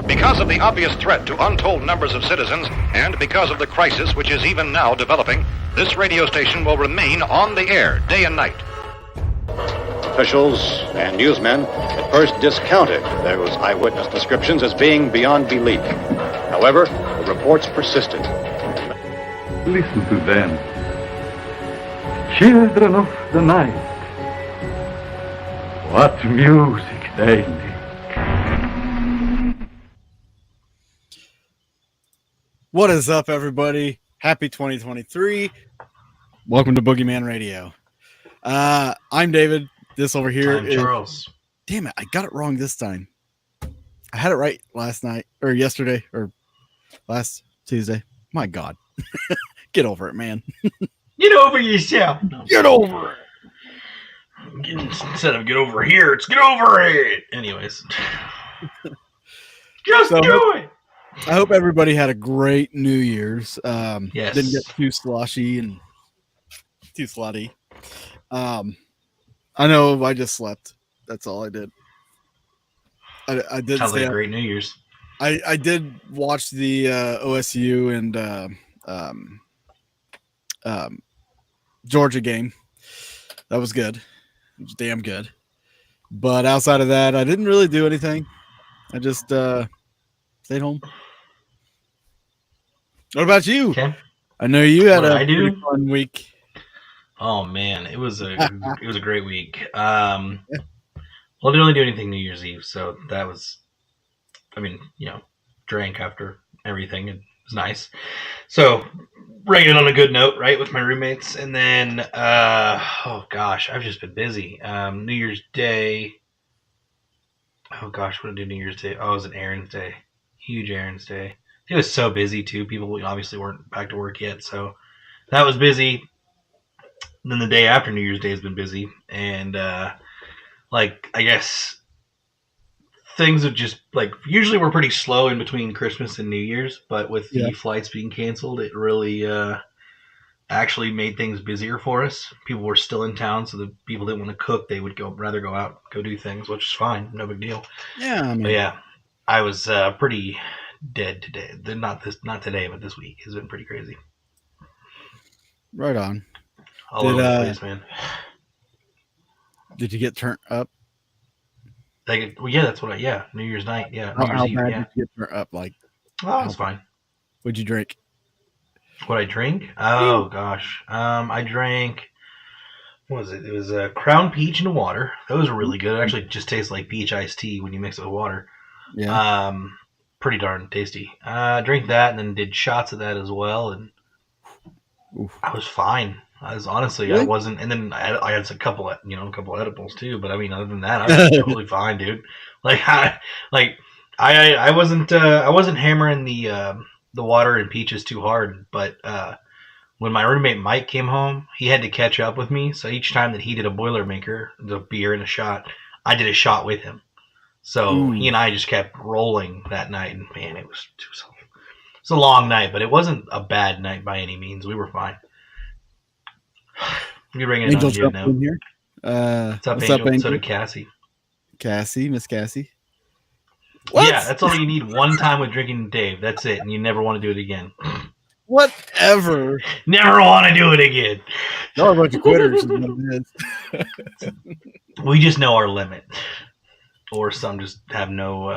Because of the obvious threat to untold numbers of citizens, and because of the crisis which is even now developing, this radio station will remain on the air day and night. Officials and newsmen at first discounted those eyewitness descriptions as being beyond belief. However, the reports persisted. Listen to them. Children of the night. What music they make. What is up, everybody? Happy 2023. Welcome to Boogeyman Radio. I'm David. This over here is Charles. Damn it, I got it wrong this time. I had it right last night, or yesterday, or last Tuesday. My God. Get over it, man. Get over yourself. Get over it. Instead of get over here, it's get over it. Anyways. Just do it. I hope everybody had a great New Year's. Yes. Didn't get too sloshy and too slutty. I know I just slept. That's all I did. I did. Sounds like a great New Year's. I did watch the OSU and Georgia game. That was good. It was damn good. But outside of that, I didn't really do anything. I just stayed home. What about you? Okay. I know you had a pretty fun week. Oh man, it was a great week. Well, I didn't really do anything New Year's Eve, so that was, drank after everything. It was nice. So, bringing it on a good note, right, with my roommates, and then, oh gosh, I've just been busy. New Year's Day. Oh gosh, what did I do New Year's Day? Oh, it was an errands day, huge errands day. It was so busy too. People obviously weren't back to work yet, so that was busy. And then the day after New Year's Day has been busy, and I guess things have just usually we're pretty slow in between Christmas and New Year's, but with the flights being canceled, it really actually made things busier for us. People were still in town, so the people didn't want to cook. They would rather go out, go do things, which is fine, no big deal. Yeah, but yeah, I was pretty dead today. Not today, but this week has been pretty crazy. Right on. All over the place, man. Did you get turned up? That's what New Year's night, yeah. How bad did you get turned up? Oh, it's fine. What'd you drink? What I drink? Oh, gosh. I drank, what was it? It was Crown Peach and water. That was really good. It actually just tastes like peach iced tea when you mix it with water. Yeah. Pretty darn tasty. Drank that and then did shots of that as well, and Oof. I was fine. I was honestly, really? I wasn't, and then I had a couple edibles too. But I mean, other than that, I was totally fine, dude. I wasn't hammering the water and peaches too hard. But when my roommate Mike came home, he had to catch up with me. So each time that he did a Boilermaker, the beer and a shot, I did a shot with him. So he and I just kept rolling that night, and man, it was a long night, but it wasn't a bad night by any means. We were fine. You're bringing it on you now. In here. What's up, Angel? So did Cassie. Miss Cassie. What? Yeah, that's all you need one time with drinking Dave. That's it, and you never want to do it again. Whatever. Never want to do it again. Y'all are a bunch of quitters. We just know our limit. Or some just have no,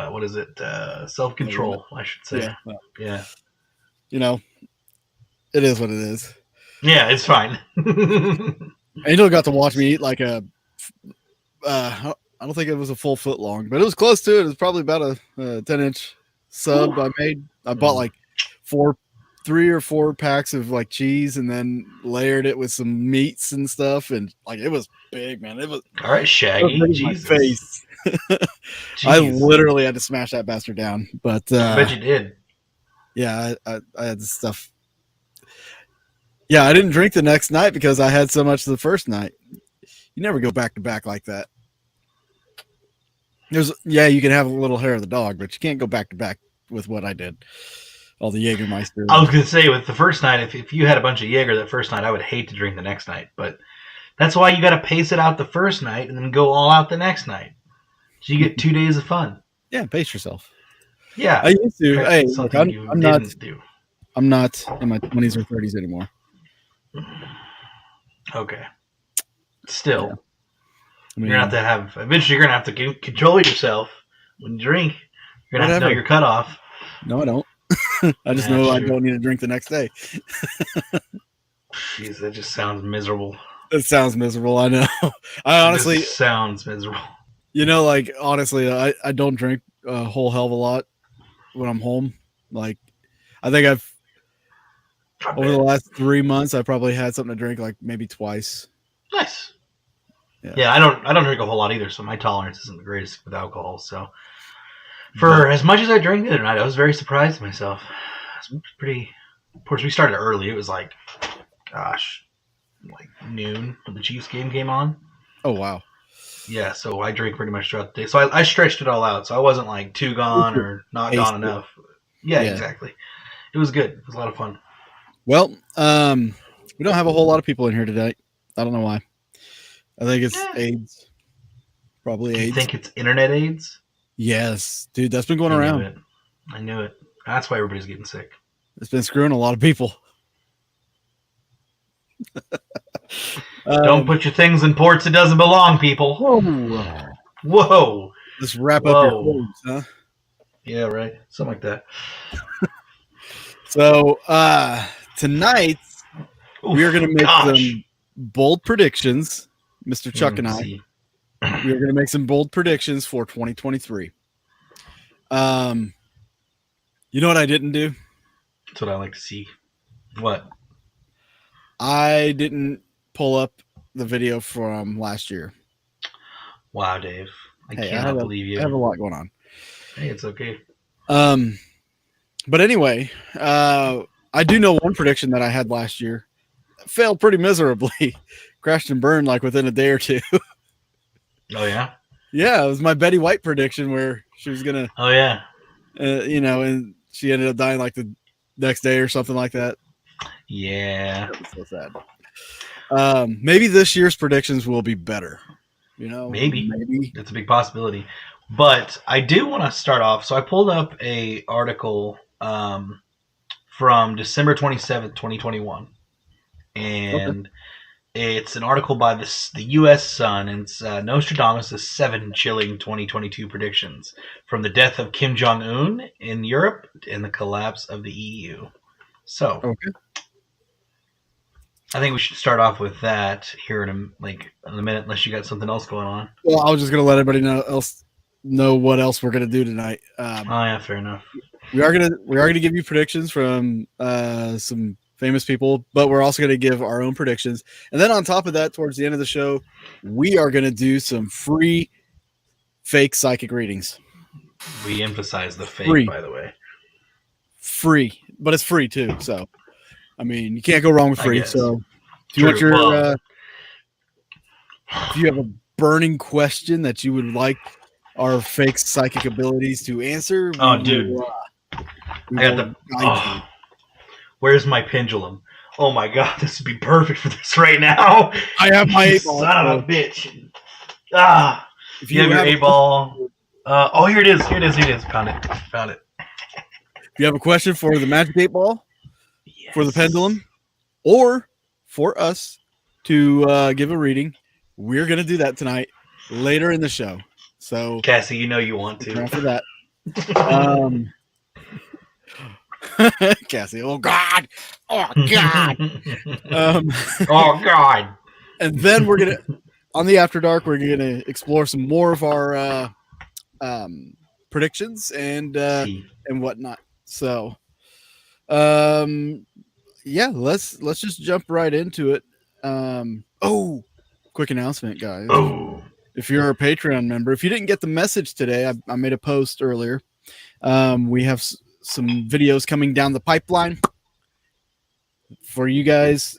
self-control, I should say. Yeah. It is what it is. Yeah, it's fine. Angel got to watch me eat I don't think it was a full foot long, but it was close to it. It was probably about a 10-inch sub I made. I bought 3 or 4 packs of cheese and then layered it with some meats and stuff. And it was big, man. It was all right, Shaggy. Jesus. My face. I literally had to smash that bastard down, but I bet you did. Yeah, I had this stuff. Yeah, I didn't drink the next night because I had so much the first night. You never go back to back like that. You can have a little hair of the dog, but you can't go back to back with what I did. All the Jägermeister. I was going to say with the first night, if you had a bunch of Jaeger that first night, I would hate to drink the next night, but that's why you got to pace it out the first night and then go all out the next night. So you get 2 days of fun. Yeah, pace yourself. Yeah. I used to. Correct, Hey, look, something you I'm not. didn't do. I'm not in my 20s or 30s anymore. Okay. Yeah. Still, I you're gonna mean, have to eventually. You're gonna have to control yourself when you drink. You're gonna have to know whatever. your cutoff. No, I don't. I just That's know I true. don't need to drink the next day. Jeez, that just sounds miserable. It sounds miserable. I know. I It honestly, just sounds miserable. like honestly, I don't drink a whole hell of a lot when I'm home. Like, I think I over the bet. last 3 months, I probably had something to drink like maybe twice. Nice. Yeah. Yeah, I don't drink a whole lot either, so my tolerance isn't the greatest with alcohol. So for as much as I drank the other night, I was very surprised at myself. I was pretty. Of course, we started early. It was like, gosh, like noon when the Chiefs game came on. Oh wow. Yeah, so I drank pretty much throughout the day. So I stretched it all out. So I wasn't like too gone or not Taste gone it. enough. Yeah, Yeah. exactly. It was good. It was a lot of fun. Well, we don't have a whole lot of people in here today. I don't know why. I think it's Yeah. AIDS. Probably Do you AIDS. think it's internet AIDS? Yes, dude, that's been going I knew around. it. I knew it. That's why everybody's getting sick. It's been screwing a lot of people. Don't put your things in ports it doesn't belong, people. Whoa. Whoa. Let's wrap up your Whoa. quotes, huh? Yeah, right. Something like that. So tonight we are going to make Gosh. some bold predictions, Mr. Chuck and I. See. We are going to make some bold predictions for 2023. You know what I didn't do? That's what I like to see. What? I didn't pull up the video from last year. Wow, Dave. I Hey, cannot believe you. I have a lot going on. Hey, it's okay. But anyway, I do know one prediction that I had last year. Failed pretty miserably. Crashed and burned like within a day or two. Oh, yeah? Yeah, it was my Betty White prediction where she was gonna, Oh, yeah. and she ended up dying like the next day or something like that. Yeah. That was so sad. Maybe this year's predictions will be better. Maybe. That's a big possibility. But I do want to start off. So I pulled up a article from December 27th, 2021. And it's an article by the U.S. Sun. And it's Nostradamus' 7 chilling 2022 predictions from the death of Kim Jong-un in Europe and the collapse of the EU. So I think we should start off with that here in a minute, unless you got something else going on. Well, I was just gonna let everybody know what else we're gonna do tonight. Oh yeah, fair enough. We are gonna give you predictions from some famous people, but we're also gonna give our own predictions. And then on top of that, towards the end of the show, we are gonna do some free fake psychic readings. We emphasize the fake, Free. by the way. Free, but it's free too. So, I mean, you can't go wrong with I free. guess. So, do you want True. your? Do you have a burning question that you would like our fake psychic abilities to answer? Oh, dude. Where's my pendulum? Oh my god, this would be perfect for this right now. I have my 8-ball. Son of a bitch. Ah. If you have your 8-ball. Oh, here it is. Found it. If you have a question for the magic 8-ball, Yes. for the pendulum, or for us to give a reading, we're going to do that tonight later in the show. So, Cassie, you know you want to. After that. Cassie, oh God. Oh God. Oh God. And then we're going to, on the After Dark, we're going to explore some more of our predictions and whatnot. So, yeah, let's just jump right into it. Quick announcement, guys. If you're a Patreon member, if you didn't get the message today, I made a post earlier. We have some videos coming down the pipeline for you guys,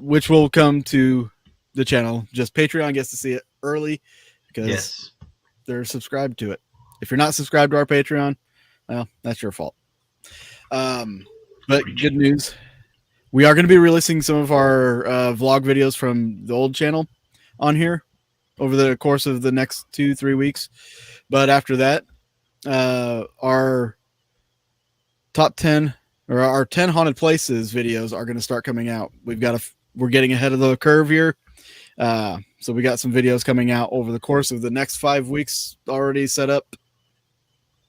which will come to the channel. Just Patreon gets to see it early because they're subscribed to it. If you're not subscribed to our Patreon, well, that's your fault. But good news. We are going to be releasing some of our vlog videos from the old channel on here over the course of the next 2-3 weeks. But after that, our top 10 or our 10 haunted places videos are going to start coming out. We're getting ahead of the curve here. So we got some videos coming out over the course of the next 5 weeks already set up.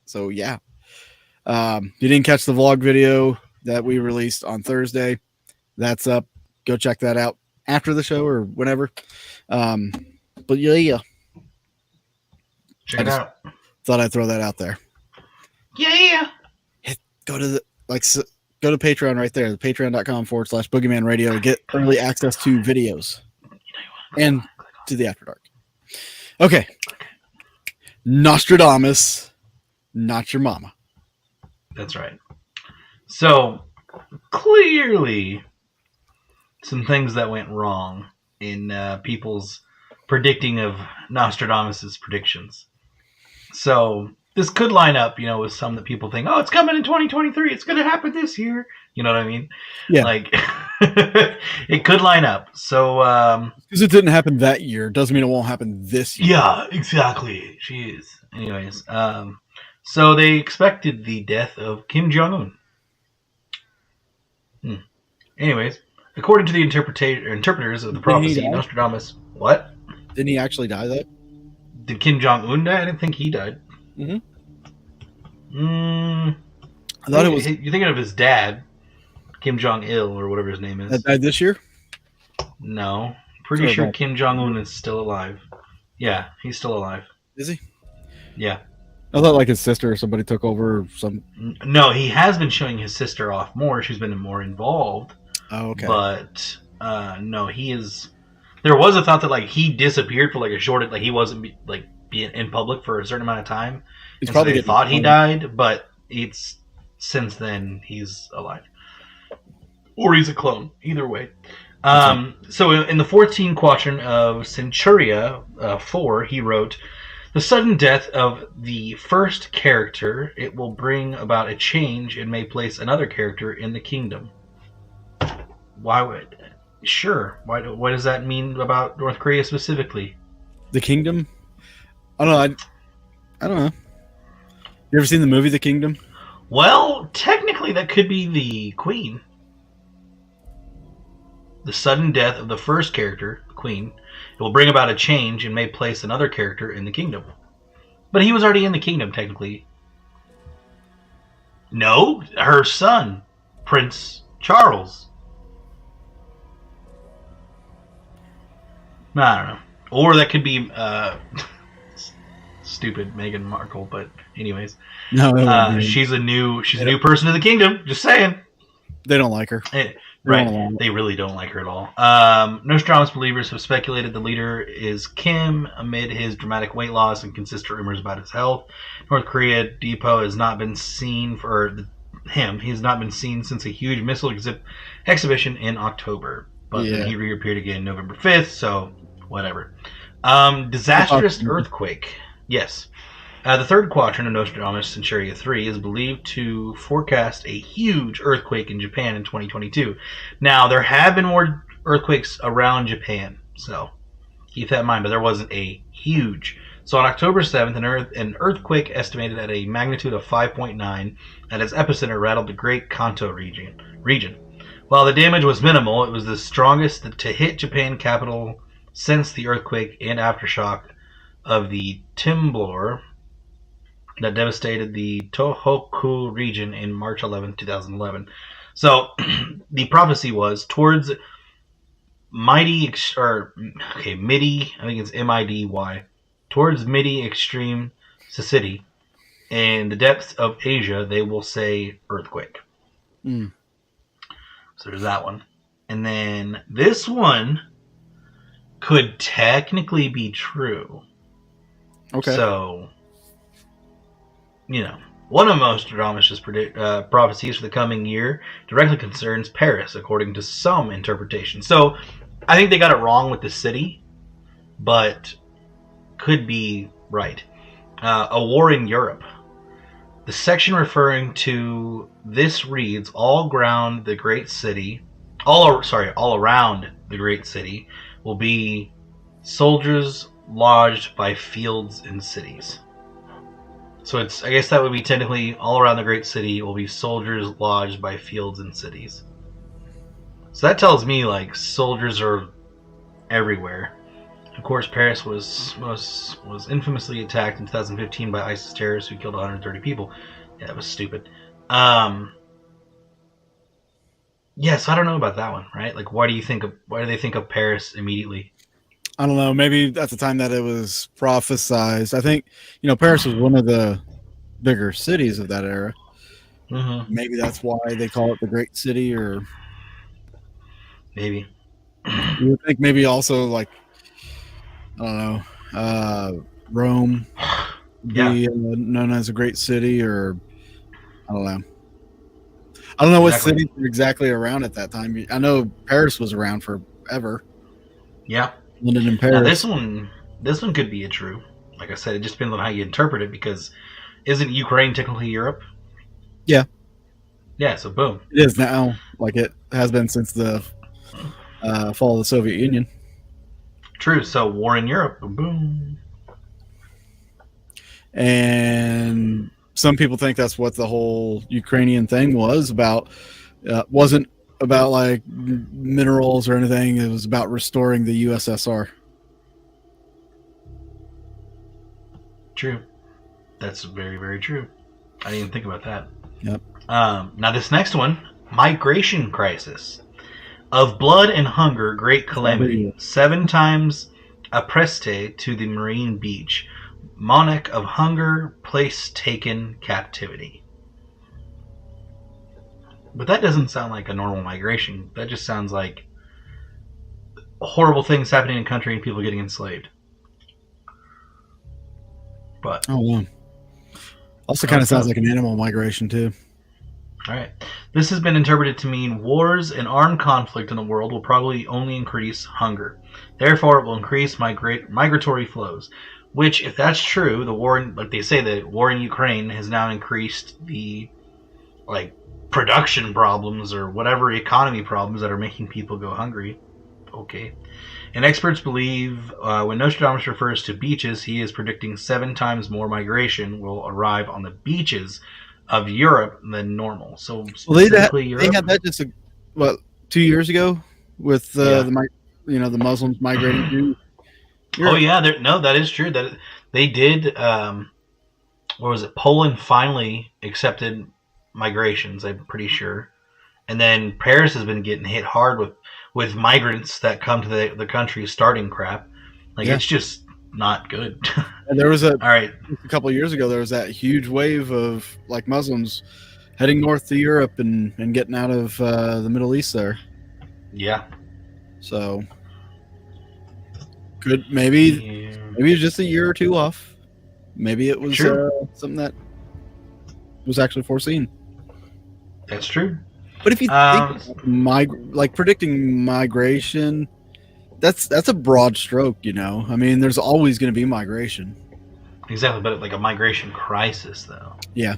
So yeah. You didn't catch the vlog video that we released on Thursday. That's up. Go check that out after the show or whenever. But yeah. Check it out. Thought I'd throw that out there. Yeah. Go to Patreon right there, patreon.com/Boogeyman Radio to get early access to videos and to the After Dark. Okay. Nostradamus, not your mama. That's right. So, clearly, some things that went wrong in people's predicting of Nostradamus's predictions. So, this could line up, with some that people think, oh, it's coming in 2023. It's going to happen this year. You know what I mean? Yeah. Like, it could line up. So, because it didn't happen that year doesn't mean it won't happen this year. Yeah, exactly. Jeez. Anyways, so they expected the death of Kim Jong-un. Anyways, according to the interpreters of the prophecy, Nostradamus... What? Didn't he actually die, though? Did Kim Jong-un die? I didn't think he died. I thought it was... You're thinking of his dad, Kim Jong-il, or whatever his name is. That died this year? No. Pretty sure Kim Jong-un is still alive. Yeah, he's still alive. Is he? Yeah. I thought like his sister or somebody took over or some... No, he has been showing his sister off more. She's been more involved. Oh, okay. But, no, he is... There was a thought that, like, he disappeared for, like, a short... Like, he wasn't, like, being in public for a certain amount of time. He's and probably so they thought he died, but it's... Since then, he's alive. Or he's a clone. Either way. So in the 14 quatrain of Centuria 4, he wrote, "The sudden death of the first character, it will bring about a change and may place another character in the kingdom." Why would... Sure. What does that mean about North Korea specifically? The kingdom? I don't know. I don't know. You ever seen the movie The Kingdom? Well, technically that could be the queen. The sudden death of the first character, the queen, it will bring about a change and may place another character in the kingdom. But he was already in the kingdom, technically. No, her son, Prince Charles. I don't know. Or that could be stupid Meghan Markle, but anyways. No, she's a new person in the kingdom, just saying. They don't like her. Right. They really don't like her at all. Nostradamus believers have speculated the leader is Kim amid his dramatic weight loss and consistent rumors about his health. North Korea depot has not been seen he has not been seen since a huge missile exhibition in October. But then he reappeared again November 5th, so whatever. Disastrous earthquake. Yes. The third quadrant of Nostradamus Centuria 3 is believed to forecast a huge earthquake in Japan in 2022. Now, there have been more earthquakes around Japan, so keep that in mind, but there wasn't a huge. So on October 7th, an earthquake estimated at a magnitude of 5.9 at its epicenter rattled the Great Kanto region. While the damage was minimal, it was the strongest to hit Japan capital since the earthquake and aftershock of the Timblor that devastated the Tohoku region in March 11, 2011. So the prophecy was towards Midi, I think it's M-I-D-Y, towards Midi extreme city, and the depths of Asia, they will say earthquake. So there's that one. And then this one could technically be true. Okay. So, one of Nostradamus' prophecies for the coming year directly concerns Paris, according to some interpretations. So, I think they got it wrong with the city, but could be right. A war in Europe. The section referring to this reads, all around the great city will be soldiers lodged by fields and cities. So I guess that would be technically all around the great city will be soldiers lodged by fields and cities. So that tells me like soldiers are everywhere. Of course, Paris was infamously attacked in 2015 by ISIS terrorists who killed 130 people. Yeah, that was stupid. Yeah, so I don't know about that one, right? Like, why do they think of Paris immediately? I don't know. Maybe at the time that it was prophesized. I think, Paris was one of the bigger cities of that era. Mm-hmm. Maybe that's why they call it the Great City, or maybe. You would think maybe also like, I don't know, Rome be known as a great city, or I don't know. I don't know what cities were exactly around at that time. I know Paris was around forever. Yeah. London and Paris. Now this one could be true. Like I said, it just depends on how you interpret it, because isn't Ukraine technically Europe? Yeah. Yeah, so boom. It is now, like it has been since the fall of the Soviet Union. True, so war in Europe, boom. And some people think that's what the whole Ukrainian thing was about. Wasn't about like minerals or anything. It was about restoring the USSR. True. That's very, very true. I didn't even think about that. Yep. Now this next one, migration crisis. Of blood and hunger, great calamity. 7 times oppreste to the marine beach. Monarch of hunger, place taken captivity. But that doesn't sound like a normal migration. That just sounds like horrible things happening in a country and people getting enslaved. But also kind of sounds like an animal migration too. All right. This has been interpreted to mean wars and armed conflict in the world will probably only increase hunger. Therefore, it will increase migratory flows. Which, if that's true, like they say, the war in Ukraine has now increased the production problems or whatever economy problems that are making people go hungry. Okay. And experts believe when Nostradamus refers to beaches, he is predicting 7 times more migration will arrive on the beaches of Europe than normal. So specifically Europe. They had that just 2 years ago with the Muslims migrating to Europe. Oh yeah, that is true. That they did. What was it? Poland finally accepted migrations. I'm pretty sure, and then Paris has been getting hit hard with migrants that come to the country starting crap. It's just not good. And there was a couple of years ago. There was that huge wave of Muslims heading north to Europe and getting out of the Middle East there. Yeah. So maybe it's just a year or two off. Maybe it was something that was actually foreseen. That's true. But if you think predicting migration, that's a broad stroke, I mean, there's always going to be migration. Exactly, but like a migration crisis, though. Yeah.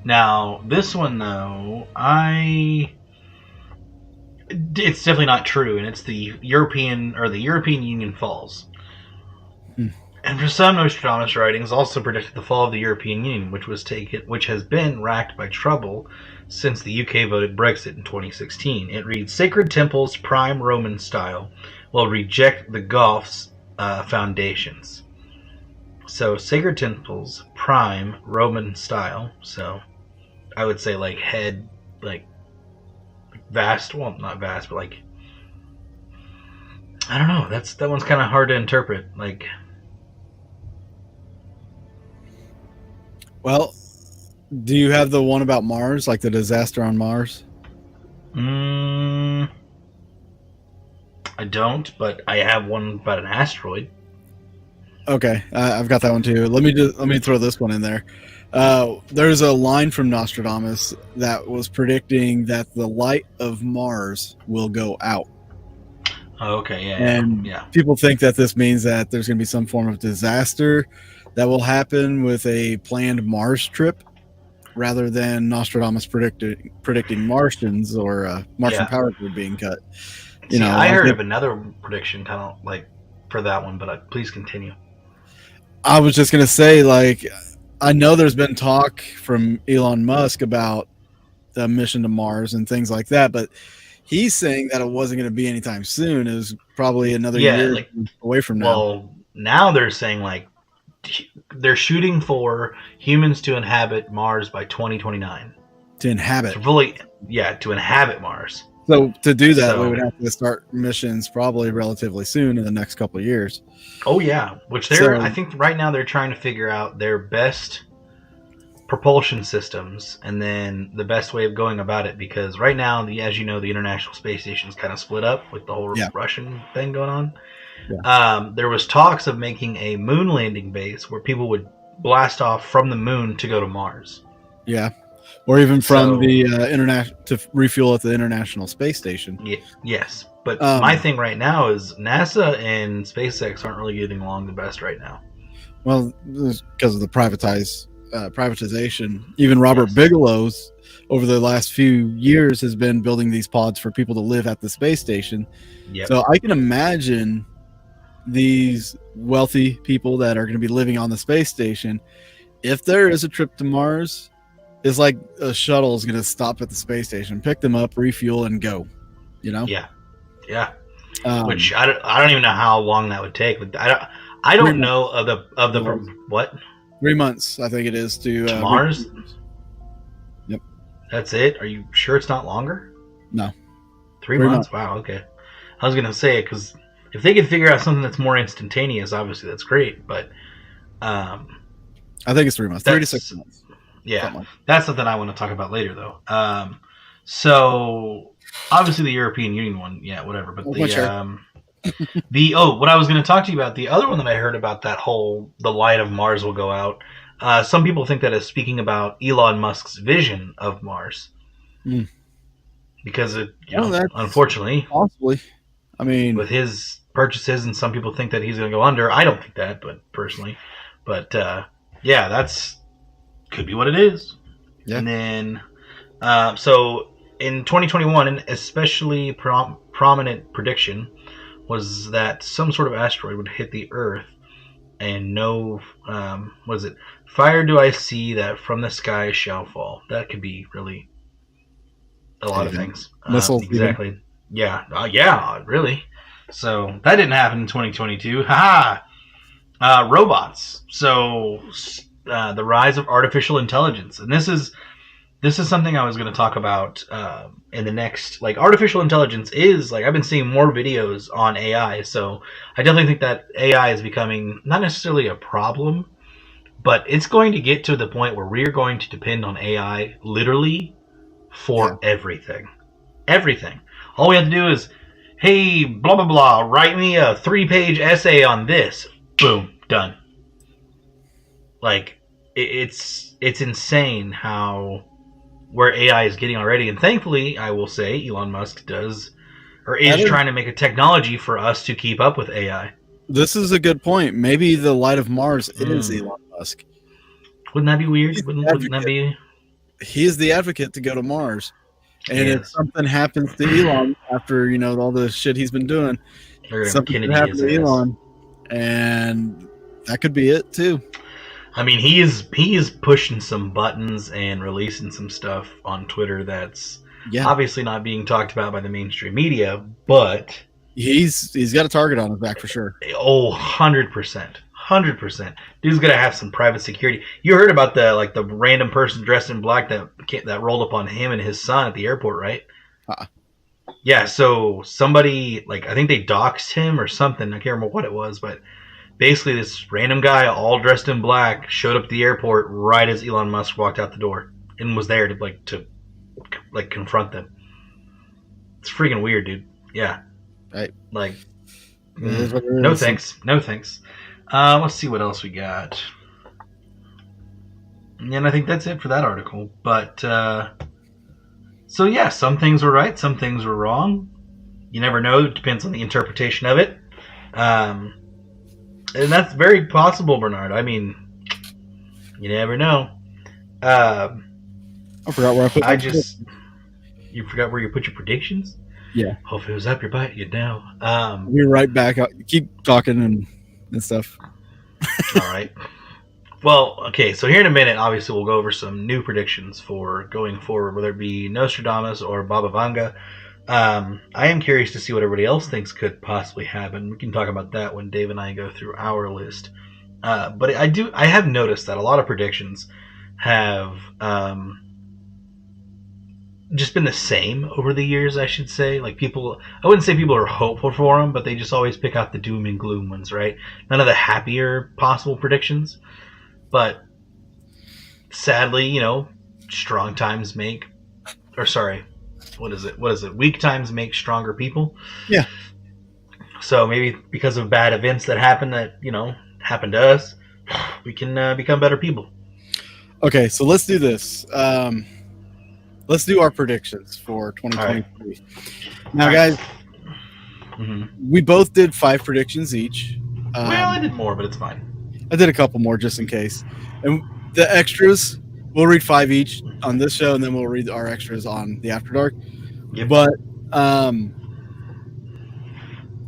Now, this one, though, it's definitely not true, and it's the European Union falls. And for some, Nostradamus writings also predicted the fall of the European Union, which has been racked by trouble since the UK voted Brexit in 2016. It reads, "Sacred temples, prime Roman style, will reject the Goths' foundations." So, sacred temples, prime Roman style. So, I would say vast. Well, not vast, but I don't know. That one's kind of hard to interpret. Well, do you have the one about Mars, like the disaster on Mars? I don't, but I have one about an asteroid. Okay, I've got that one too. Let me throw this one in there. There's a line from Nostradamus that was predicting that the light of Mars will go out. Oh, okay, yeah. And people think that this means that there's going to be some form of disaster that will happen with a planned Mars trip, rather than Nostradamus predicting Martians or Martian power grid being cut. I heard of another prediction, kind of for that one, but please continue. I was just going to say, I know there's been talk from Elon Musk about the mission to Mars and things like that, but he's saying that it wasn't going to be anytime soon. It was probably another Yeah, year like, away from now well, now they're saying like they're shooting for humans to inhabit Mars by 2029. to inhabit. To inhabit Mars. So to do that, So- we would have to start missions probably relatively soon in the next couple of years. Oh yeah, which I think right now they're trying to figure out their best propulsion systems and then the best way of going about it, because right now, as you know, the International Space Station is kind of split up with the whole Russian thing going on. Yeah. There was talks of making a moon landing base where people would blast off from the moon to go to Mars. Yeah. Or even from So- the international to refuel at the International Space Station. Yes, but my thing right now is NASA and SpaceX aren't really getting along the best right now. Well, because of the privatization. Even Robert Yes. Bigelow's over the last few years has been building these pods for people to live at the space station. Yep. So I can imagine these wealthy people that are going to be living on the space station. If there is a trip to Mars, it's like a shuttle is going to stop at the space station, pick them up, refuel, and go. You know? Yeah. Which Which I don't even know how long that would take. But I don't know of the what 3 months, I think it is to Mars. Yep. That's it. Are you sure it's not longer? No. 3 3 months. Wow. Okay. I was gonna say it because if they could figure out something that's more instantaneous, obviously that's great. But I think it's 3 months, 3 to 6 months. yeah, Something like that's something I want to talk about later, though. So obviously the European Union one, yeah, whatever. But Well, sure. what I was going to talk to you about, the other one that I heard about, that whole the light of Mars will go out. Some people think that is speaking about Elon Musk's vision of Mars, because that's unfortunately, possibly. I mean, with his purchases, and some people think that he's going to go under. I don't think that, but personally, yeah, that's could be what it is. Yeah. And then, so in 2021, an especially prominent prediction was that some sort of asteroid would hit the Earth, and no, what is it? Fire do I see that from the sky shall fall. That could be really a lot of things. Missiles, exactly. Yeah. Yeah. Really. So that didn't happen in 2022. Haha. Robots. So the rise of artificial intelligence, and this is something I was going to talk about in the next. Like, artificial intelligence is like, I've been seeing more videos on AI, so I definitely think that AI is becoming not necessarily a problem, but it's going to get to the point where we're going to depend on AI literally for everything. Everything. All we have to do is, hey, blah blah blah, write me a 3-page essay on this. Boom, done. Like, it's insane where AI is getting already, and thankfully, I will say, Elon Musk is trying to make a technology for us to keep up with AI. This is a good point. Maybe the light of Mars is Elon Musk. Wouldn't that be weird? Wouldn't that be? He is the advocate to go to Mars. And Yes. if something happens to Elon after, all the shit he's been doing, They're gonna something could Kennedy happen his to ass. Elon. And that could be it too. I mean, he is pushing some buttons and releasing some stuff on Twitter that's obviously not being talked about by the mainstream media, but he's got a target on his back for sure. 100%. Dude's gonna have some private security. You heard about the random person dressed in black that rolled up on him and his son at the airport, right? Yeah, so somebody, I think they doxed him or something. I can't remember what it was, but basically this random guy all dressed in black showed up at the airport right as Elon Musk walked out the door and was there to confront them. It's freaking weird, dude. Yeah. Right. No thanks. No thanks. Let's see what else we got. And I think that's it for that article. But, so yeah, some things were right, some things were wrong. You never know. It depends on the interpretation of it. And that's very possible, Bernard. I mean, you never know. I forgot where I put You forgot where you put your predictions? Yeah. Oh, if it was up your butt, you'd know. We're right back. Keep talking and stuff. All right. Well, okay, so here in a minute, obviously, we'll go over some new predictions for going forward, whether it be Nostradamus or Baba Vanga. I am curious to see what everybody else thinks could possibly happen. We can talk about that when Dave and I go through our list. But I have noticed that a lot of predictions have just been the same over the years, I should say. Like people, I wouldn't say people are hopeful for them, but they just always pick out the doom and gloom ones, right? None of the happier possible predictions. But sadly, strong times make, or sorry, what is it? Weak times make stronger people. Yeah. So maybe because of bad events that happen happened to us, we can become better people. Okay, so let's do this. Let's do our predictions for 2023. Right. Now, guys, we both did 5 predictions each. Well, I did more, but it's fine. I did a couple more just in case. And the extras, we'll read 5 each on this show, and then we'll read our extras on the After Dark. Yep. But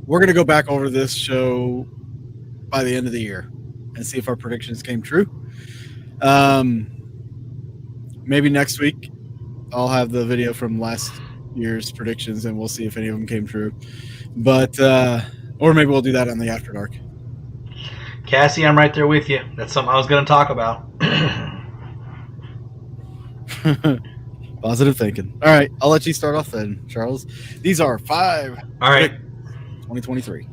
we're going to go back over this show by the end of the year and see if our predictions came true. Maybe next week I'll have the video from last year's predictions, and we'll see if any of them came true. But or maybe we'll do that on the After Dark. Cassie, I'm right there with you. That's something I was going to talk about. Positive thinking. All right, I'll let you start off then, Charles. These are 5. All right. 2023.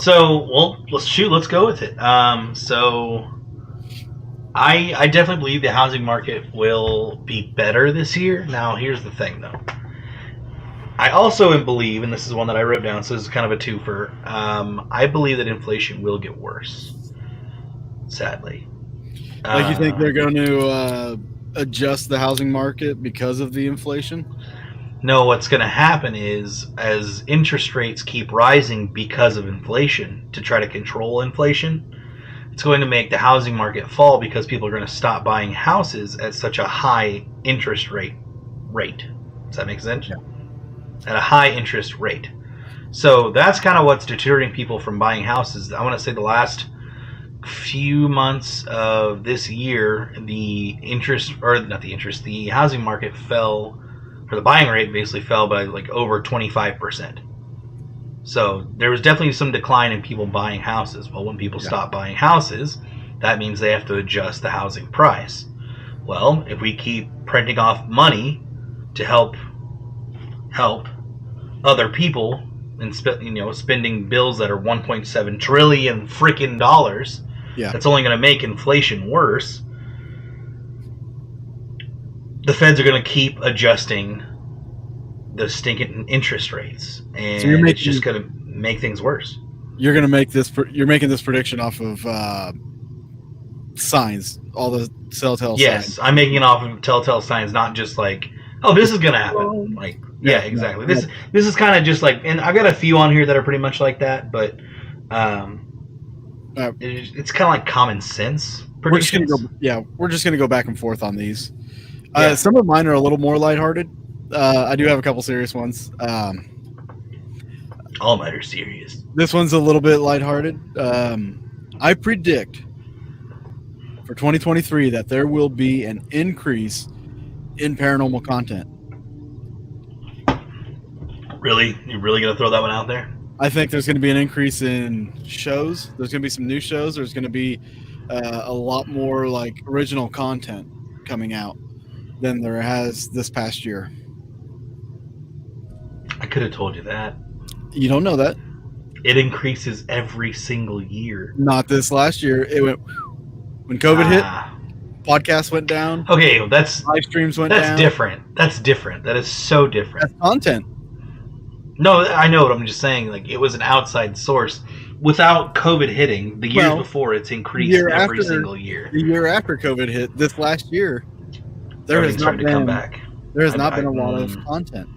So, well, let's go with it. So, I definitely believe the housing market will be better this year. Now, here's the thing, though. I also believe, and this is one that I wrote down, so this is kind of a twofer. I believe that inflation will get worse, sadly. Like, you think they're going to adjust the housing market because of the inflation? No, what's going to happen is, as interest rates keep rising because of inflation, to try to control inflation, it's going to make the housing market fall because people are going to stop buying houses at such a high interest rate. Does that make sense? Yeah. At a high interest rate. So that's kind of what's deterring people from buying houses. I want to say the last few months of this year, the housing market fell, or the buying rate basically fell by like over 25%. So there was definitely some decline in people buying houses. Well, when people stop buying houses, that means they have to adjust the housing price. Well, if we keep printing off money to help other people and spending bills that are 1.7 trillion freaking dollars, that's only going to make inflation worse. The feds are going to keep adjusting the stinking interest rates, and so it's just going to make things worse. You're going to make this. You're making this prediction off of signs, all the telltale signs. Yes, I'm making it off of telltale signs, not just like, oh, this is going to happen. Like, yeah, exactly. This is kind of just like, and I've got a few on here that are pretty much like that, but it's kind of like common sense predictions. We're just going to go back and forth on these. Some of mine are a little more lighthearted. I do have a couple serious ones. All mine are serious. This one's a little bit lighthearted. I predict for 2023 that there will be an increase in paranormal content. Really? You're really going to throw that one out there? I think there's going to be an increase in shows. There's going to be some new shows. There's going to be a lot more like original content coming out than there has this past year. I could have told you that. You don't know that. It increases every single year. Not this last year. It went when COVID hit. Podcasts went down. Okay, that's live streams went down. That's different. That's different. That is so different. That's content. No, I know what I'm just saying. Like, it was an outside source. Without COVID hitting, the years before, it's increased every single year. The year after COVID hit, this last year, there has not been a lot of content.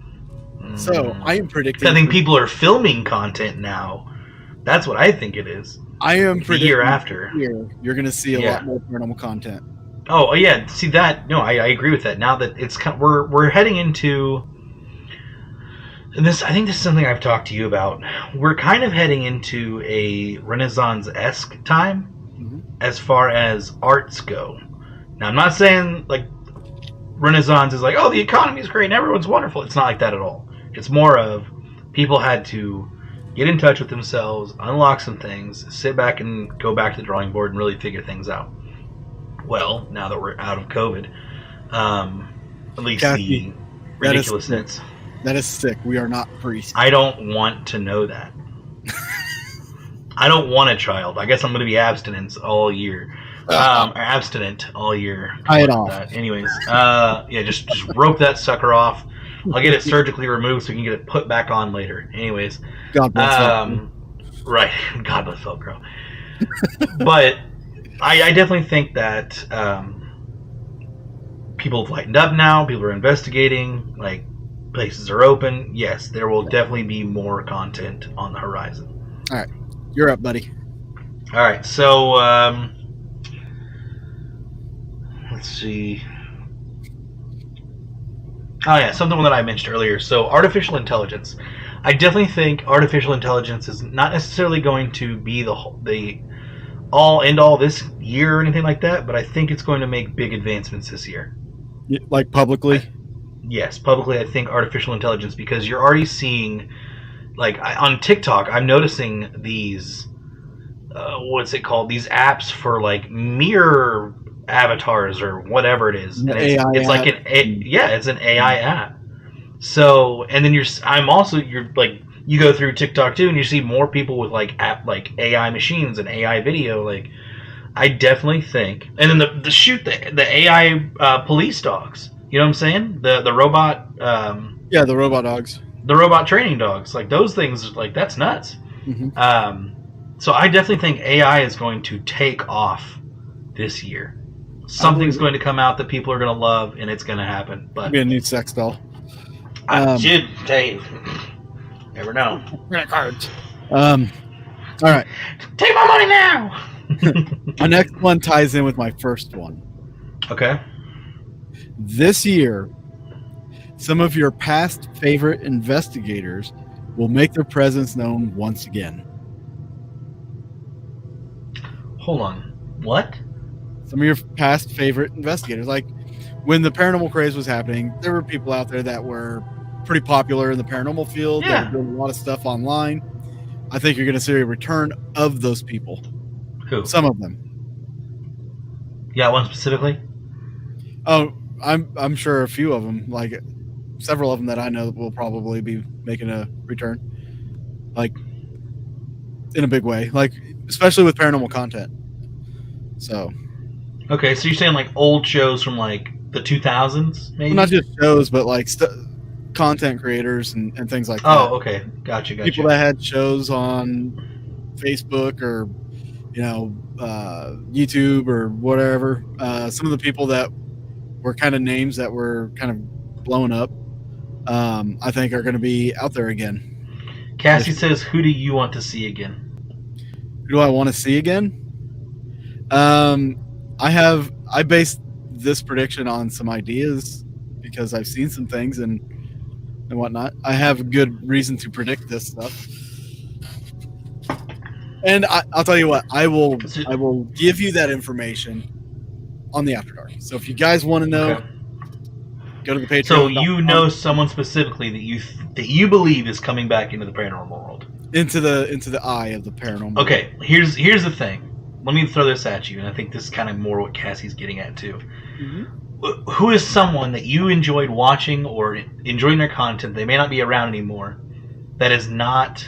So I am predicting. I think people are filming content now. That's what I think it is. I am predicting the year after. You're going to see a lot more paranormal content. Oh yeah, see that? No, I agree with that. Now that it's we're heading into. And I think this is something I've talked to you about. We're kind of heading into a Renaissance-esque time as far as arts go. Now, I'm not saying like Renaissance is like, oh, the economy is great and everyone's wonderful. It's not like that at all. It's more of people had to get in touch with themselves, unlock some things, sit back and go back to the drawing board and really figure things out. Well, now that we're out of COVID, at least Kathy, the ridiculousness. That is sick. We are not priests. I don't want to know that. I don't want a child. I guess I'm going to be abstinent all year. Or abstinent all year. Tie it off. Anyways, yeah, just rope that sucker off. I'll get it surgically removed so we can get it put back on later. Anyways, God bless Velcro. right. God bless Velcro. But I definitely think that people have lightened up now. People are investigating. Like, places are open. Yes, there will definitely be more content on the horizon. All right. You're up, buddy. All right. So, let's see. Oh, yeah. Something that I mentioned earlier. So, artificial intelligence. I definitely think artificial intelligence is not necessarily going to be the all end all this year or anything like that, but I think it's going to make big advancements this year. Like publicly? Yes, publicly, I think artificial intelligence, because you're already seeing, like, on TikTok, I'm noticing these, what's it called? These apps for, like, mirror avatars or whatever it is. And it's like it's an AI app. So, and then you're like, you go through TikTok too, and you see more people with like AI machines and AI video. Like, I definitely think, and then the AI police dogs. You know what I'm saying? The robot. The robot dogs. The robot training dogs. Like, those things. Like, that's nuts. Mm-hmm. So I definitely think AI is going to take off this year. Something's going to come out that people are going to love, and it's going to happen. But be a new sex doll. I should say. Never know. Cards. All right. Take my money now. My next one ties in with my first one. Okay. This year, some of your past favorite investigators will make their presence known once again. Hold on. What? Some of your past favorite investigators. Like, when the paranormal craze was happening, there were people out there that were pretty popular in the paranormal field. Yeah. That were doing a lot of stuff online. I think you're going to see a return of those people. Who? Some of them. You got one specifically? Oh, I'm sure a few of them, like several of them that I know will probably be making a return, like in a big way, like especially with paranormal content. So. Okay, so you're saying like old shows from like the 2000s, maybe? Well, not just shows, but like content creators and things like that. Oh, okay. Gotcha. People that had shows on Facebook or, YouTube or whatever. Some of the people that were kind of names that were kind of blown up, I think are going to be out there again. Cassie says, who do you want to see again? Who do I want to see again? I based this prediction on some ideas because I've seen some things and whatnot. I have good reason to predict this stuff. And I'll tell you what, I will give you that information on the After Dark. So if you guys want to know, go to the Patreon. So you know someone specifically that you believe is coming back into the paranormal world. Into the eye of the paranormal. Okay, here's the thing. Let me throw this at you, and I think this is kind of more what Cassie's getting at too. Mm-hmm. Who is someone that you enjoyed watching or enjoying their content? They may not be around anymore. That is not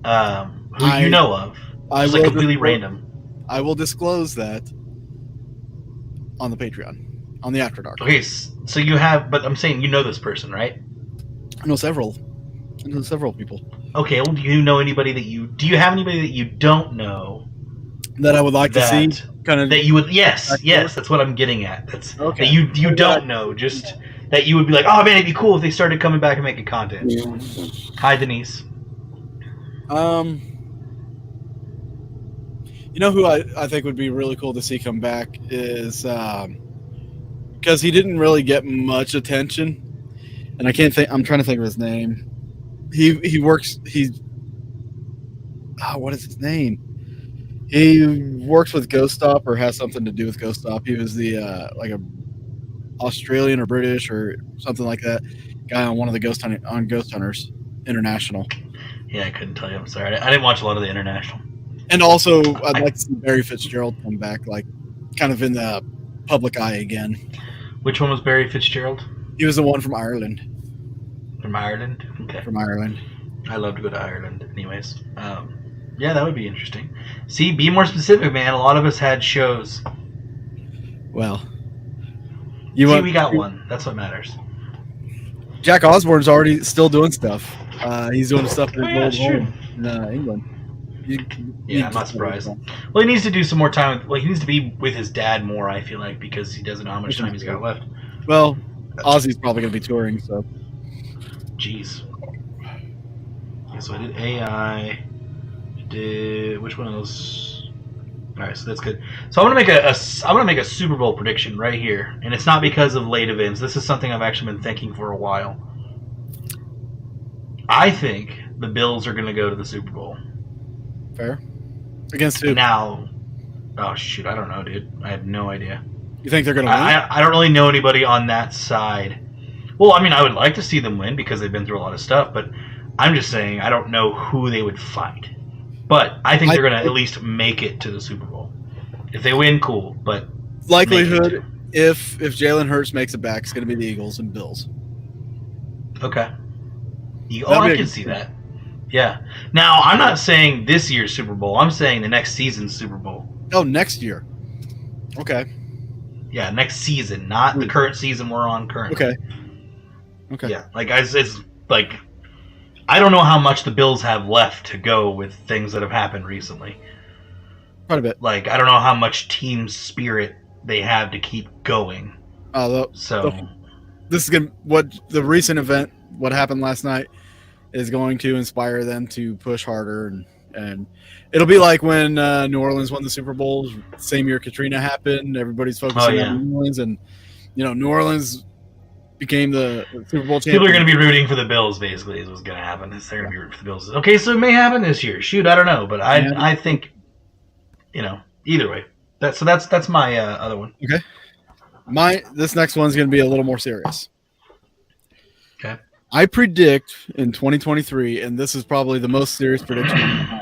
who you know of. Just like completely random. I will disclose that on the Patreon, on the After Dark. Okay, so you have, but I'm saying you know this person, right? I know several people. Okay, well, do you know anybody do you have anybody that you don't know that I would like to see? Kind of that you would, yes, that's what I'm getting at. That's okay. That you don't know, just that you would be like, oh man, it'd be cool if they started coming back and making content. Yeah. Hi, Denise. You know who I think would be really cool to see come back is because he didn't really get much attention, and I'm trying to think of his name. He works. What is his name? He works with Ghost Stop or has something to do with Ghost Stop. He was the like a Australian or British or something like that guy on one of the Ghost Hunters International. Yeah, I couldn't tell you. I'm sorry. I didn't watch a lot of the international. And also, I'd like to see Barry Fitzgerald come back, like kind of in the public eye again. Which one was Barry Fitzgerald? He was the one from Ireland. From Ireland? Okay. From Ireland. I love to go to Ireland anyways. Yeah, that would be interesting. See, be more specific, man. A lot of us had shows. Well, we got one. That's what matters. Jack Osborne's already still doing stuff. He's doing stuff in his old true. home in England. I'm not surprised. Well, he needs to do some more time. He needs to be with his dad more, I feel like, because he doesn't know how much time he's got left. Well, Ozzy's probably going to be touring, so. Jeez. Okay, so I did AI. Which one of those? All right, so that's good. So I'm gonna make a Super Bowl prediction right here, and it's not because of late events. This is something I've actually been thinking for a while. I think the Bills are gonna go to the Super Bowl. Fair. Against who? Now, oh shoot, I don't know, dude. I have no idea. You think they're gonna win? I don't really know anybody on that side. Well, I mean, I would like to see them win because they've been through a lot of stuff, but I'm just saying I don't know who they would fight. But I think they're going to at least make it to the Super Bowl. If they win, cool. But likelihood, if Jalen Hurts makes it back, it's going to be the Eagles and Bills. Okay. I can see that. Yeah. Now, I'm not saying this year's Super Bowl. I'm saying the next season's Super Bowl. Oh, next year. Okay. Yeah, next season, not the current season we're on currently. Okay. Yeah, it's like I don't know how much the Bills have left to go with things that have happened recently. Quite a bit. Like, I don't know how much team spirit they have to keep going. This is the recent event, what happened last night, is going to inspire them to push harder, and it'll be like when New Orleans won the Super Bowl, same year Katrina happened. Everybody's focusing on New Orleans, and New Orleans became the Super Bowl champion. People are going to be rooting for the Bills, basically, is what's going to happen. They're going to be rooting for the Bills. Okay, so it may happen this year. Shoot, I don't know, but I think, either way. That's my other one. Okay. This next one's going to be a little more serious. Okay. I predict in 2023, and this is probably the most serious prediction,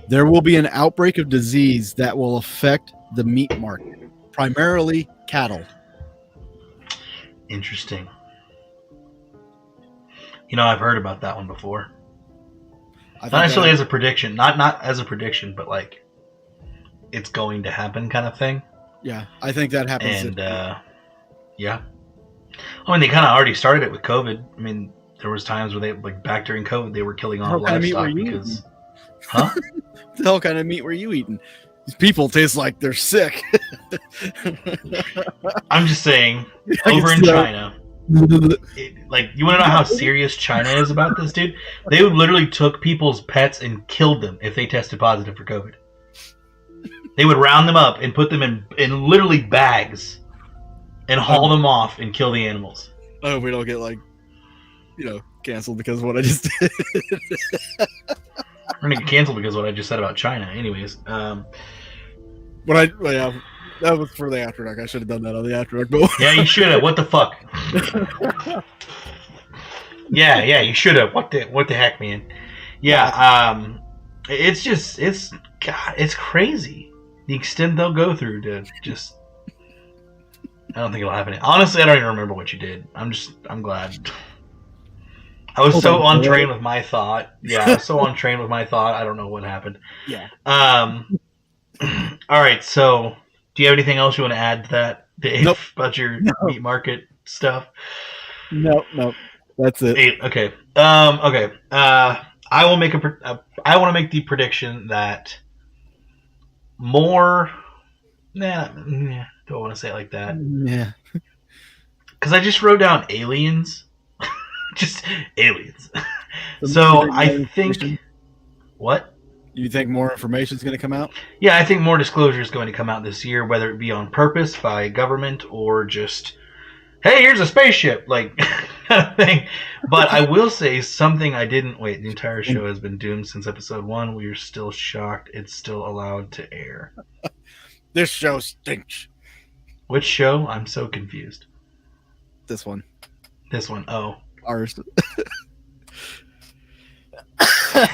there will be an outbreak of disease that will affect the meat market, primarily cattle. Interesting. I've heard about that one before. Not necessarily as a prediction, not as a prediction, but like it's going to happen kind of thing. Yeah, I think that happens. And yeah, I mean they kind of already started it with COVID. I mean there was times where they back during COVID they were killing off livestock because, huh? The hell kind of meat were you eating? These people taste like they're sick. I'm just saying, over in China, you want to know how serious China is about this, dude? They literally took people's pets and killed them if they tested positive for COVID. They would round them up and put them in literally bags and haul them off and kill the animals. I hope we don't get canceled because of what I just did. I'm gonna get canceled because of what I just said about China. Anyways, that was for the After Dark. I should have done that on the After Dark. But yeah, you should have. What the fuck? yeah, you should have. What the heck, man? Yeah, it's crazy the extent they'll go through to just. I don't think it'll happen. Honestly, I don't even remember what you did. I'm glad. I was so on train with my thought. Yeah, I was so on train with my thought. I don't know what happened. Yeah. All right. So, do you have anything else you want to add to that, Dave, Nope. about your meat market stuff? No. That's it. Okay. Okay. I will make I want to make the prediction that more. Don't want to say it like that. Yeah. Because I just wrote down aliens. Just aliens. So I think. What? You think more information is going to come out? Yeah, I think more disclosure is going to come out this year, whether it be on purpose by government or just, hey, here's a spaceship. kind of thing. But I will say something I didn't. Wait, the entire show has been doomed since episode 1. We are still shocked it's still allowed to air. This show stinks. Which show? I'm so confused. This one. This one. Oh. Ours.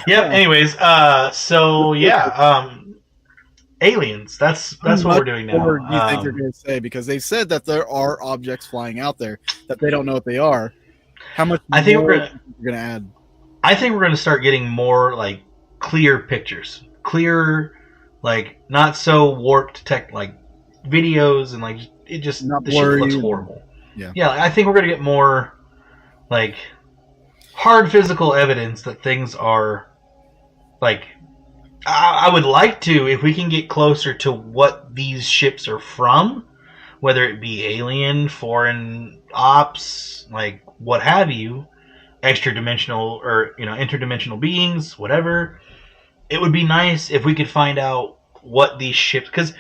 Yep. Anyways, so yeah, aliens. That's what we're doing now. What do you think they're going to say? Because they said that there are objects flying out there that they don't know what they are. How much? I think we're going to add. I think we're going to start getting more like clear pictures, clear, like not so warped tech, like videos and like it just Not the shit blurry. looks horrible. Yeah. Yeah. I think we're going to get more like hard physical evidence that things are like. I would like to, if we can get closer to what these ships are from, whether it be alien, foreign ops, like what have you, extra dimensional or interdimensional beings, whatever. It would be nice if we could find out what these ships. Because,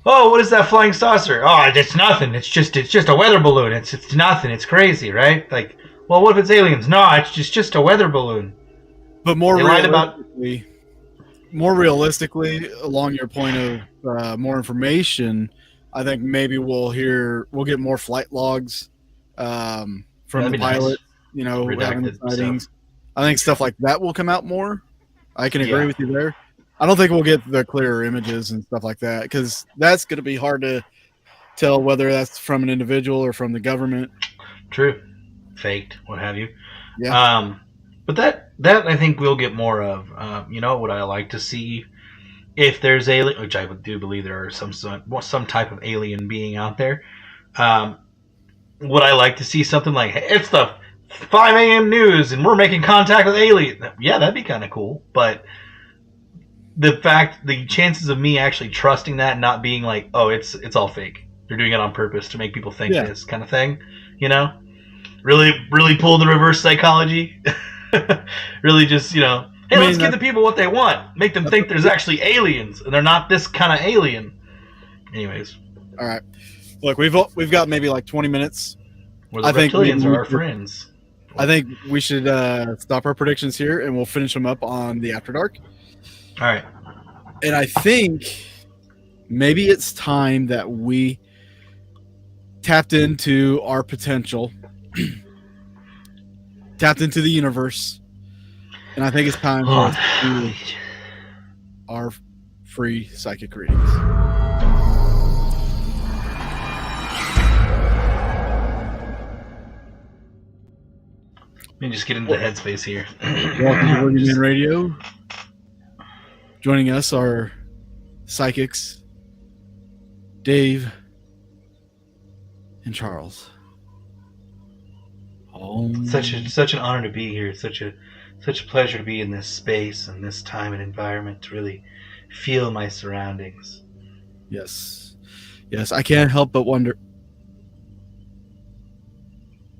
what is that flying saucer? Oh, it's nothing. It's just a weather balloon. It's nothing. It's crazy, right? Like, well, what if it's aliens? No, it's just a weather balloon. But more They lied about- realistically, along your point of more information, I think maybe we'll get more flight logs from That'd the be nice. pilot. Having the Redacted sightings. stuff. I think stuff like that will come out more. I can agree Yeah. with you there. I don't think we'll get the clearer images and stuff like that because that's going to be hard to tell whether that's from an individual or from the government. True. Faked, what have you. Yeah. But that I think we'll get more of. What I like to see if there's alien, which I do believe there are some type of alien being out there. Would I like to see something like, hey, it's the 5 a.m. news and we're making contact with aliens? Yeah, that'd be kind of cool. But the chances of me actually trusting that, not being like, oh, it's all fake. They're doing it on purpose to make people think this kind of thing. Really pull the reverse psychology. Really just, hey, let's give the people what they want. Make them think there's actually aliens and they're not this kind of alien. Anyways. All right. Look, we've got maybe like 20 minutes. Where the I think reptilians we- are our friends. I think we should stop our predictions here and we'll finish them up on the After Dark. All right. And I think maybe it's time that we tapped into our potential, tapped into the universe, and I think it's time for us to do our free psychic readings. Let me just get into the headspace here. Welcome to Boogeyman Radio. Joining us are psychics Dave and Charles. Such an honor to be here. Such a pleasure to be in this space and this time and environment to really feel my surroundings. Yes. I can't help but wonder.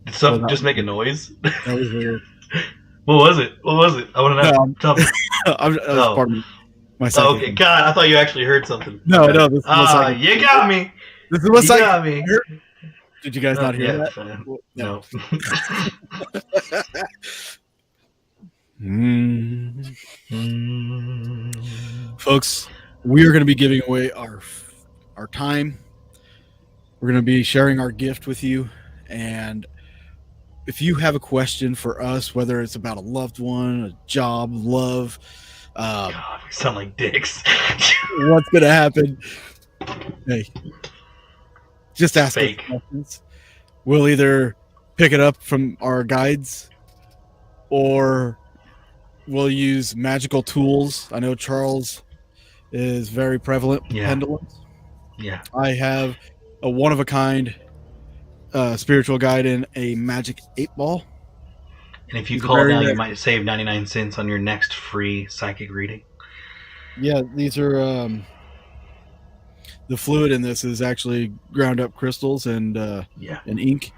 Did something just make a noise? That was weird. What was it? I want to know. No, Tell me. That was part of my Oh, psychic. okay, God, I thought you actually heard something. No, this is what psychic. You got me. This is what You psychic. got me. Did you guys not hear that? Fine. No. No. Folks, we are going to be giving away our time. We're going to be sharing our gift with you, and if you have a question for us, whether it's about a loved one, a job, love, God, we sound like dicks. what's going to happen? Hey, just ask us Fake. questions. We'll either pick it up from our guides or we'll use magical tools. I know Charles is very prevalent with Yeah. pendulums. Yeah. I have a one-of-a-kind spiritual guide in a magic 8-ball. And if you He's call very now, you rare. might save 99 cents on your next free psychic reading. Yeah, these are the fluid in this is actually ground up crystals and Yeah. ink.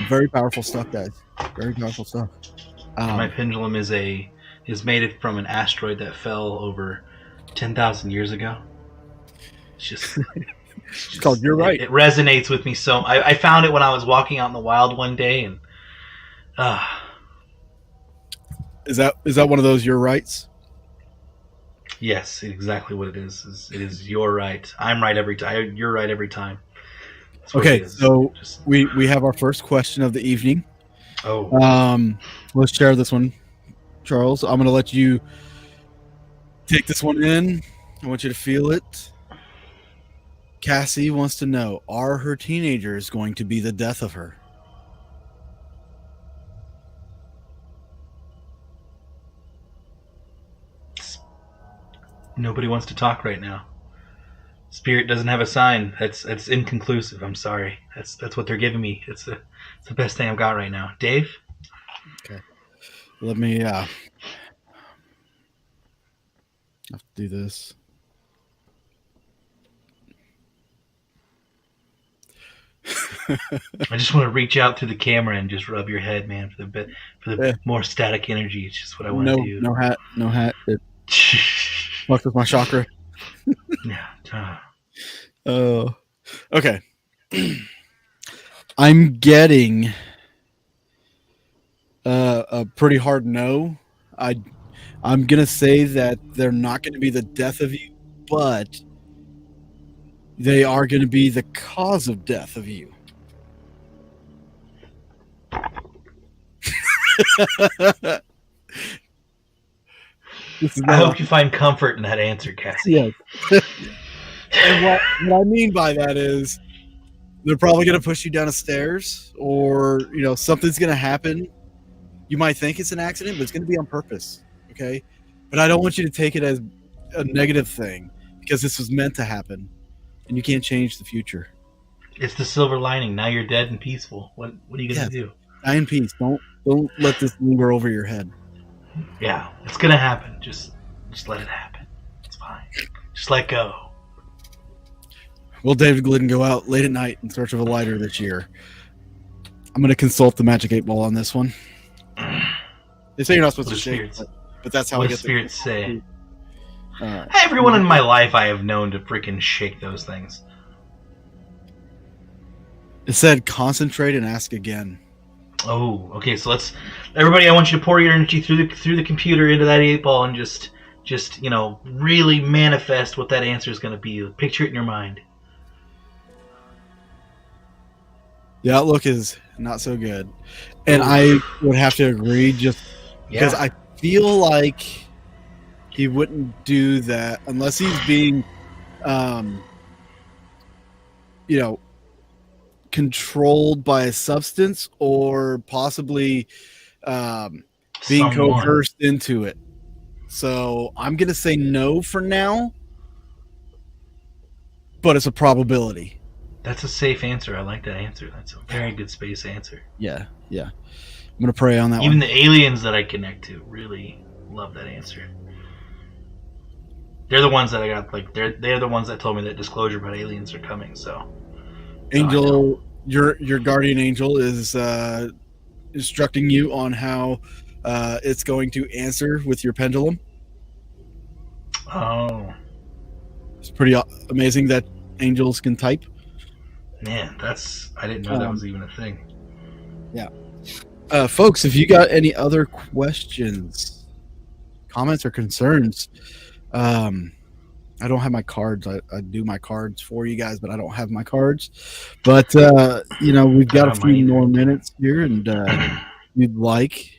Very powerful stuff, guys. Very powerful stuff. My pendulum is made from an asteroid that fell over 10,000 years ago. It's just It's called You're Right. It resonates with me so. I found it when I was walking out in the wild one day, and Is that one of those You're Rights? yes, exactly what it is. It is you're right. I'm right every time. You're right every time. That's what it Okay, is. so Just, we have our first question of the evening. oh, Let's share this one, Charles. I'm going to let you take this one in. I want you to feel it. Cassie wants to know, are her teenagers going to be the death of her? nobody wants to talk right now. Spirit doesn't have a sign. That's inconclusive. I'm sorry. That's what they're giving me. It's the best thing I've got right now. Dave? Okay. Let me have to do this. I just want to reach out through the camera and just rub your head, man, for the more static energy. It's just what I want to do. No hat. It fucks with my chakra. Yeah. Oh, okay. I'm getting a pretty hard no. I'm gonna say that they're not going to be the death of you, but they are going to be the cause of death of you. I hope you find comfort in that answer, Cassie. Yes. And what I mean by that is they're probably going to push you down the stairs, or something's going to happen. You might think it's an accident, but it's going to be on purpose. Okay, but I don't want you to take it as a negative thing, because this was meant to happen, and you can't change the future. It's the silver lining. Now you're dead and peaceful. What are you going to do? Die in peace. Don't let this linger over your head. Yeah, it's going to happen. Just let it happen. It's fine. Just let go. Will David Glidden go out late at night in search of a lighter this year? I'm going to consult the Magic 8 Ball on this one. They say you're not supposed to shake, but that's how what I get spirits say. Right. Everyone in my life I have known to freaking shake those things. It said concentrate and ask again. Oh, okay. So everybody. I want you to pour your energy through the computer into that 8 ball and just really manifest what that answer is going to be. Picture it in your mind. The outlook is not so good, and I would have to agree, just because I feel like he wouldn't do that unless he's being, controlled by a substance, or possibly being coerced into it. So I'm gonna say no for now, but it's a probability. That's a safe answer. I like that answer. That's a very good space answer. Yeah. I'm gonna pray on that. Even one. the aliens that I connect to really love that answer. They're the ones that I got. Like they're the ones that told me that disclosure about aliens are coming. So, Angel, your guardian angel is instructing you on how it's going to answer with your pendulum. Oh, it's pretty amazing that angels can type. Man, I didn't know that was even a thing. Yeah. Folks, if you got any other questions, comments, or concerns, I don't have my cards. I do my cards for you guys, but I don't have my cards. But, we've got a few more minutes here, and you'd like.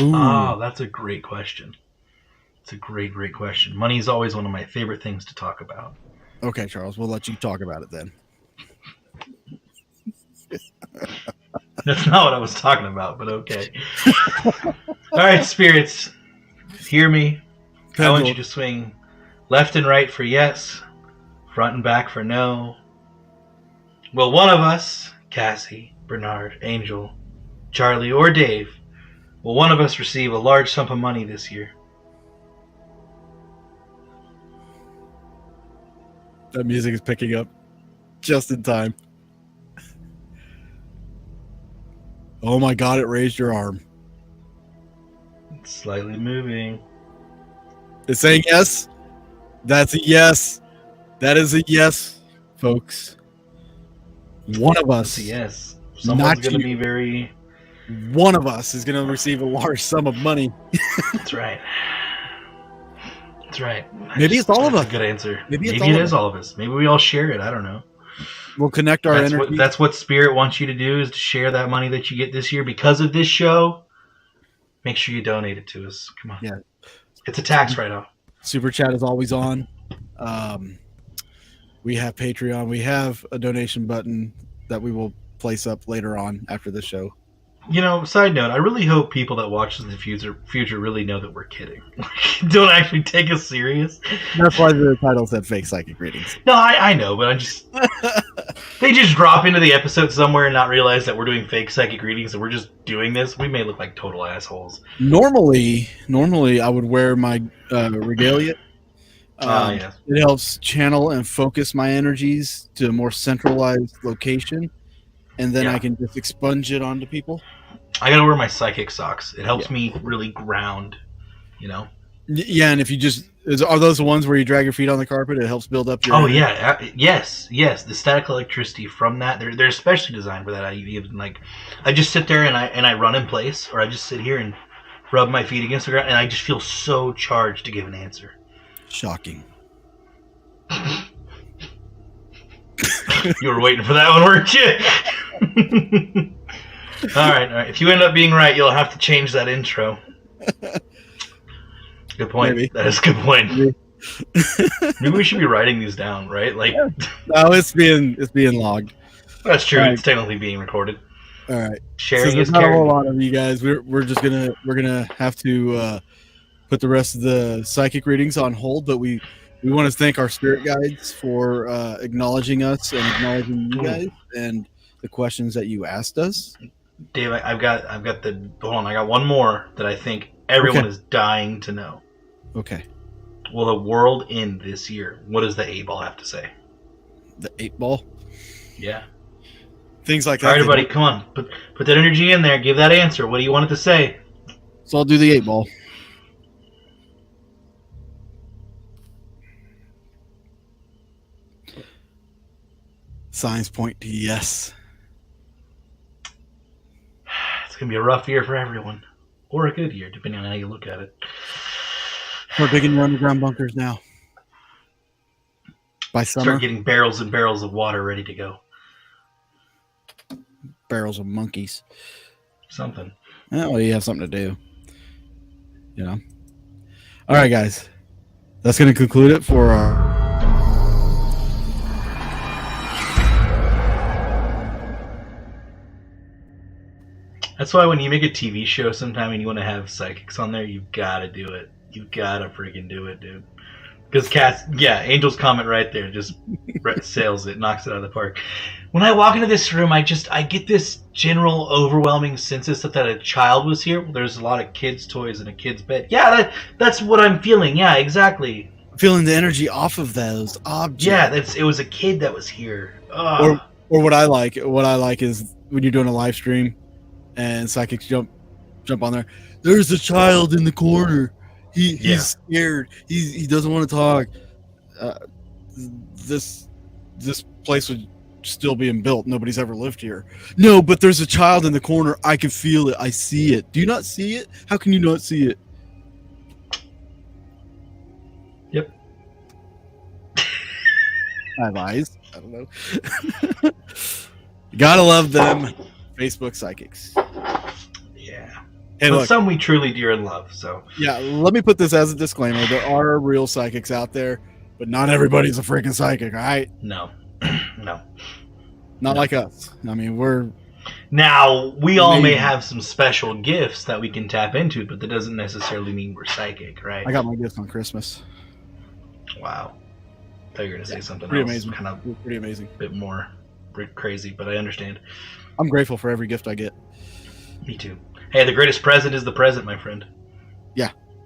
Ooh. Oh, that's a great question. It's a great question. Money is always one of my favorite things to talk about. Okay, Charles, we'll let you talk about it then. That's not what I was talking about, but okay. All right, spirits, hear me. I want you to swing left and right for yes, front and back for no. Will one of us, Cassie, Bernard, Angel, Charlie, or Dave, will one of us receive a large sum of money this year? That music is picking up just in time. Oh my God, it raised your arm. It's slightly moving. It's saying yes? That's a yes. That is a yes, folks. One of us, Yes. Someone's going to be very... one of us is going to receive a large sum of money. That's right. That's right. Maybe it's all of us. That's a good answer. Maybe Maybe it's all it of is us. all of us. Maybe we all share it. I don't know. We'll connect our energy. That's what Spirit wants you to do, is to share that money that you get this year because of this show. Make sure you donate it to us. Come on. Yeah. It's a tax write-off. Super Chat is always on. We have Patreon. We have a donation button that we will place up later on after the show. You know, side note, I really hope people that watch in the future really know that we're kidding. Don't actually take us serious. That's why the title said fake psychic readings. No, I know, but they just drop into the episode somewhere and not realize that we're doing fake psychic readings and we're just doing this. We may look like total assholes. Normally I would wear my regalia. Yes. It helps channel and focus my energies to a more centralized location, and then I can just expunge it onto people. I gotta wear my psychic socks. It helps me really ground, you know? Yeah, and if you just... Are those the ones where you drag your feet on the carpet? It helps build up your... Oh, energy? yeah. Yes. The static electricity from that, they're especially designed for that. I just sit there and I run in place, or I just sit here and rub my feet against the ground, and I just feel so charged to give an answer. Shocking. You were waiting for that one, weren't you? All right. If you end up being right, you'll have to change that intro. Good point. Maybe. That is a good point. Maybe we should be writing these down, right? Like, no, it's being logged. That's true. Right. It's technically being recorded. All right. Sharing there's is not a whole caring. lot of you guys. We're just gonna have to put the rest of the psychic readings on hold, but we want to thank our spirit guides for acknowledging us and acknowledging you guys and the questions that you asked us. Dave, I've got hold on. I got one more that I think everyone is dying to know. Okay. Will the world end this year? What does the 8-ball have to say? The 8-ball. Yeah. Things like that. All right, everybody, come on. Put that energy in there. Give that answer. What do you want it to say? So I'll do the 8-ball. Signs point to yes. It's going to be a rough year for everyone. Or a good year, depending on how you look at it. We're digging your underground bunkers now. By summer, Start getting barrels and barrels of water ready to go. barrels of monkeys. Something. Well, you have something to do. You know? All right, guys. That's going to conclude it for our... That's why when you make a TV show sometime and you want to have psychics on there, you've got to do it. You've got to freaking do it, dude. Because Angel's comment right there just sails it, knocks it out of the park. When I walk into this room, I get this general overwhelming sense that a child was here. There's a lot of kids' toys in a kid's bed. Yeah, that's what I'm feeling. Yeah, exactly. Feeling the energy off of those objects. Yeah, it was a kid that was here. Ugh. Or what I like is when you're doing a live stream and psychics jump on there. There's a child in the corner. He's scared. He doesn't want to talk. This place would still being built. Nobody's ever lived here. No, but there's a child in the corner. I can feel it. I see it. Do you not see it? How can you not see it? Yep. I have eyes. I don't know. You gotta love them Facebook psychics. Yeah. Hey, but look, some we truly dear and love. So yeah, let me put this as a disclaimer. There are real psychics out there, but not everybody's a freaking psychic, all right? no. No. Not like us. I mean, we're... Now, we all may Maybe. have some special gifts that we can tap into, but that doesn't necessarily mean we're psychic, right? I got my gift on Christmas. Wow. I thought you were going to say something Pretty else. amazing. Kind of Pretty amazing. a bit more crazy, but I understand. I'm grateful for every gift I get. Me too. Hey, the greatest present is the present, my friend.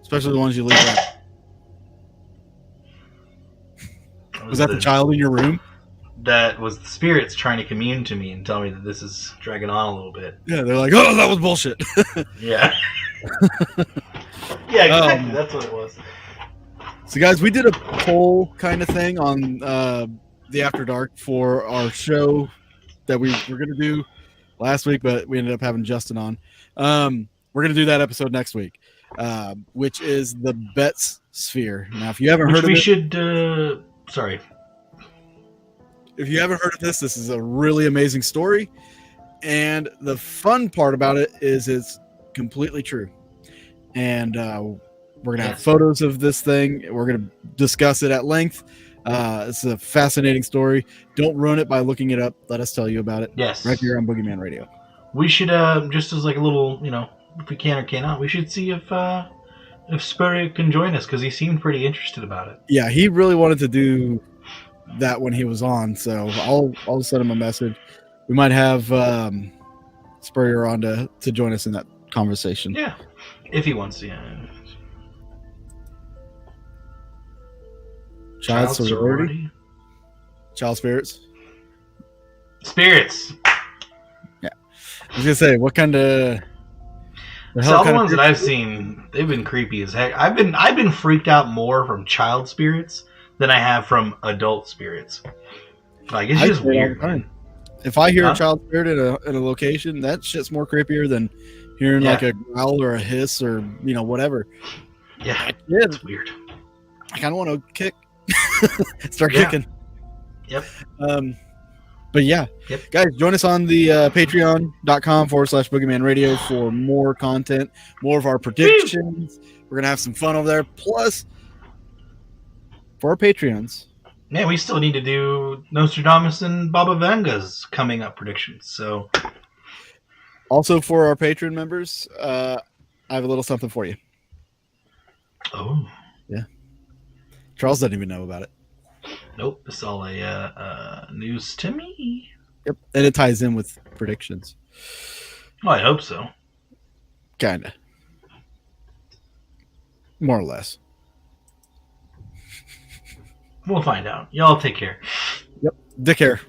Especially the ones you leave out. Was that the child in your room? That was the spirits trying to commune to me and tell me that this is dragging on a little bit. Yeah, they're like, oh, that was bullshit. Yeah. Yeah, exactly. That's what it was. So, guys, we did a poll kind of thing on the After Dark for our show that we were going to do last week, but we ended up having Justin on. We're going to do that episode next week, which is the Betts Sphere. Now, if you haven't heard of it, sorry. If you haven't heard of this is a really amazing story. And the fun part about it is it's completely true. And we're going to have photos of this thing. We're going to discuss it at length. It's a fascinating story. Don't ruin it by looking it up. Let us tell you about it. Yes. Right here on Boogeyman Radio. We should, just as like a little, if we can or cannot, we should see if Spurrier can join us, because he seemed pretty interested about it. Yeah, he really wanted to do that when he was on, so I'll send him a message. We might have Spurrier on to join us in that conversation. Yeah, if he wants to. Yeah. Child sorority? Child spirits? Spirits. Yeah. I was gonna say, what kind of all the ones that I've seen, they've been creepy as heck. I've been freaked out more from child spirits than I have from adult spirits. Like, it's just weird. If I hear a child spirit in a location, that shit's more creepier than hearing like a growl or a hiss or whatever. Yeah, it's weird. I kind of want to kick, start kicking. Yep. But yeah, guys, join us on the patreon.com/Boogeyman Radio for more content, more of our predictions. We're gonna have some fun over there. Plus, for our Patreons, man, we still need to do Nostradamus and Baba Vanga's coming up predictions. So, also for our Patreon members, I have a little something for you. Oh, yeah. Charles doesn't even know about it. Nope, it's all a news to me. Yep, and it ties in with predictions. Well, I hope so. Kinda. More or less. We'll find out. Y'all take care. Yep. Take care.